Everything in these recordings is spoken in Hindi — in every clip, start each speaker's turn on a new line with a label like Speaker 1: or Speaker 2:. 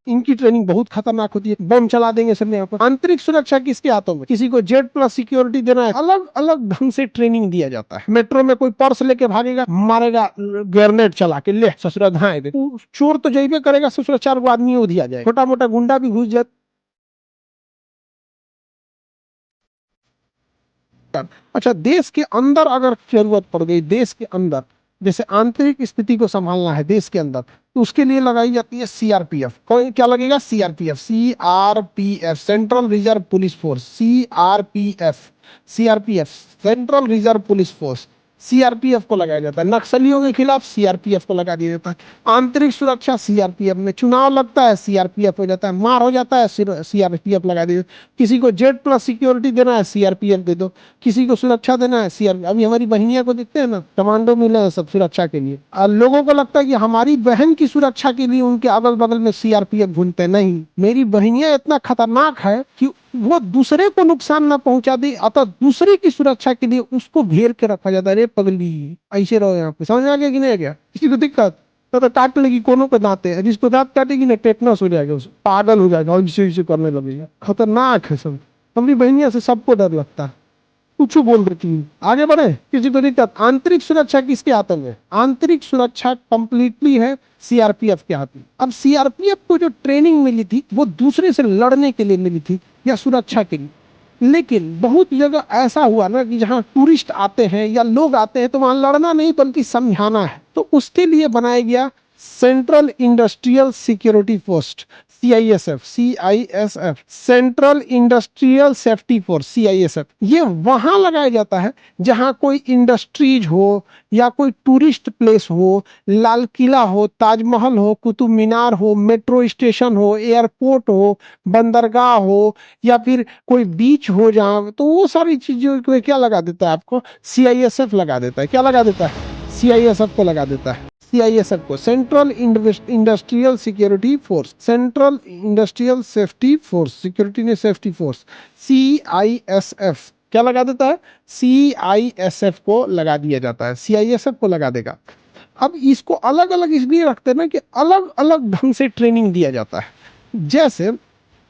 Speaker 1: इनकी ट्रेनिंग बहुत खतरनाक होती है, बम चला देंगे सब यहाँ पर। आंतरिक सुरक्षा किसके हाथों में? किसी को जेड प्लस सिक्योरिटी देना है, अलग अलग ढंग से ट्रेनिंग दिया जाता है। मेट्रो में कोई पर्स लेके भागेगा, मारेगा ग्रेनेड चला के, ले ससुरा धाए दे। चोर तो जैबे करेगा, ससुरा 4 गो आदमी उधिया जाए, छोटा मोटा गुंडा भी घुस जाए। अच्छा, देश के अंदर अगर जरूरत पड़ गई, देश के अंदर जैसे आंतरिक स्थिति को संभालना है देश के अंदर, तो उसके लिए लगाई जाती है सीआरपीएफ। कौन क्या लगेगा? CRPF. CRPF central reserve police force. CRPF, CRPF central reserve police force, CRPF को लगाया जाता है। नक्सलियों के खिलाफ सीआरपीएफ को लगा दिया जाता है। आंतरिक सुरक्षा सीआरपीएफ में, चुनाव लगता है सीआरपीएफ हो जाता है, मार हो जाता है सीआरपीएफ लगा दिया। किसी को जेड प्लस सिक्योरिटी देना है, सीआरपीएफ दे दो। किसी को सुरक्षा देना है, सीआरपीएफ। अभी हमारी बहनिया को देखते हैं ना, कमांडो मिले हैं सब सुरक्षा के लिए। और लोगों को लगता है कि हमारी बहन की सुरक्षा के लिए उनके अगल बगल में सीआरपीएफ घूमते। नहीं, मेरी बहनिया इतना खतरनाक है कि वो दूसरे को नुकसान ना पहुंचा दे, अतः दूसरे की सुरक्षा के लिए उसको घेर के रखा जाता है। रे पगली, ऐसे रहो यहाँ पे। समझ आ गया कि नहीं आ गया? किसी को दिक्कत तो काट लेगी, कोनों पे दांते हैं, जिसको दांत काटेगी ना टेटनस हो जाएगा, उसे पागल हो जाएगा और इसे करने लगेगा। खतरनाक है सब। हमारी बहनिया से सबको डर लगता है, कुछ बोल देती है। आगे बढ़े, किसी को दिक्कत? आंतरिक सुरक्षा किसके हाथों में? आंतरिक सुरक्षा कंप्लीटली है सीआरपीएफ के हाथ में। अब सीआरपीएफ को जो ट्रेनिंग मिली थी वो दूसरे से लड़ने के लिए मिली थी या सुरक्षा के लिए। लेकिन बहुत जगह ऐसा हुआ ना कि जहाँ टूरिस्ट आते हैं या लोग आते हैं तो वहां लड़ना नहीं बल्कि समझाना है, तो उसके लिए बनाया गया central industrial security force, CISF. CISF central industrial safety force, CISF. ये वहां लगाया जाता है जहां कोई इंडस्ट्रीज हो या कोई टूरिस्ट प्लेस हो, लाल किला हो, ताजमहल हो, कुतुब मीनार हो, मेट्रो स्टेशन हो, एयरपोर्ट हो, बंदरगाह हो, या फिर कोई बीच हो जहां, तो वो सारी चीजों को क्या लगा देता है? आपको सीआईएसएफ लगा देता है। क्या लगा देता है? सीआईएसएफ को लगा देता है। सीआईएसएफ को, central industrial security force, central industrial safety force, security ने सेफ्टी फोर्स, सीआईएसएफ क्या लगा देता है? सीआईएसएफ को लगा दिया जाता है, सीआईएसएफ को लगा देगा। अब इसको अलग अलग इसलिए रखते हैं ना कि अलग अलग ढंग से ट्रेनिंग दिया जाता है। जैसे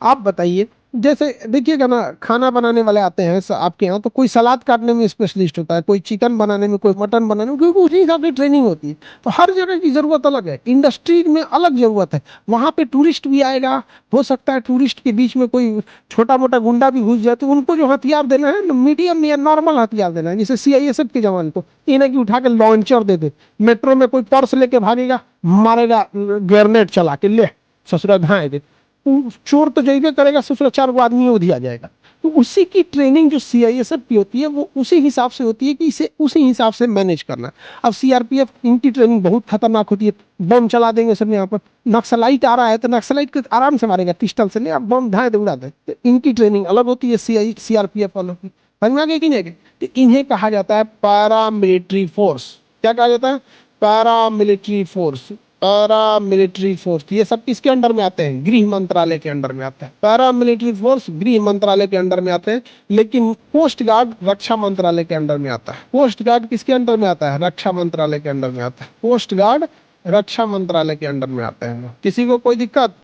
Speaker 1: आप बताइए, जैसे देखिएगा ना, खाना बनाने वाले आते हैं आपके यहाँ, तो कोई सलाद काटने में स्पेशलिस्ट होता है, कोई चिकन बनाने में, कोई मटन बनाने में, क्योंकि उसी हिसाब से ट्रेनिंग होती है। तो हर जगह की जरूरत अलग है, इंडस्ट्री में अलग जरूरत है। वहां पे टूरिस्ट भी आएगा, हो सकता है टूरिस्ट के बीच में कोई छोटा मोटा गुंडा भी घुस जाए, तो उनको जो हथियार देना है मीडियम या नॉर्मल हथियार देना है। जैसे सीआईएसएफ के जवान को ये ना कि उठा के लॉन्चर दे दे, मेट्रो में कोई पर्स लेके भागेगा, मारेगा ग्रेनेड चला के, ले ससुरा धाए दे। चोर तो जैबे करेगा, ससुरा 4 गो आदमी उधिया जाएगा। तो उसी की ट्रेनिंग जो सीआईएसएफ की होती है वो उसी हिसाब से होती है कि इसे उसी हिसाब से मैनेज करना। अब सीआरपीएफ, इनकी ट्रेनिंग बहुत खतरनाक होती है, बम चला देंगे सब यहाँ पर। नक्सलाइट आ रहा है तो नक्सलाइट को आराम से मारेगा, पिस्टल से ले, बम धाए दे, उड़ा दे। तो इनकी ट्रेनिंग अलग होती है सीआरपीएफ वालों की। समझ में आ गया कि नहीं? तो इन्हें कहा जाता है पैरामिलिट्री फोर्स। क्या कहा जाता है? Paramilitary force. पैरामिलिट्री फोर्स ये सब किसके अंडर में आते हैं? गृह मंत्रालय के अंडर में आते हैं। पैरामिलिट्री फोर्स गृह मंत्रालय के अंडर में आते हैं। लेकिन कोस्ट गार्ड रक्षा मंत्रालय के अंडर में आता है। कोस्ट गार्ड किसके अंडर में आता है? रक्षा मंत्रालय के अंडर में आता है। कोस्ट गार्ड रक्षा मंत्रालय के अंडर में आते हैं। किसी को कोई दिक्कत?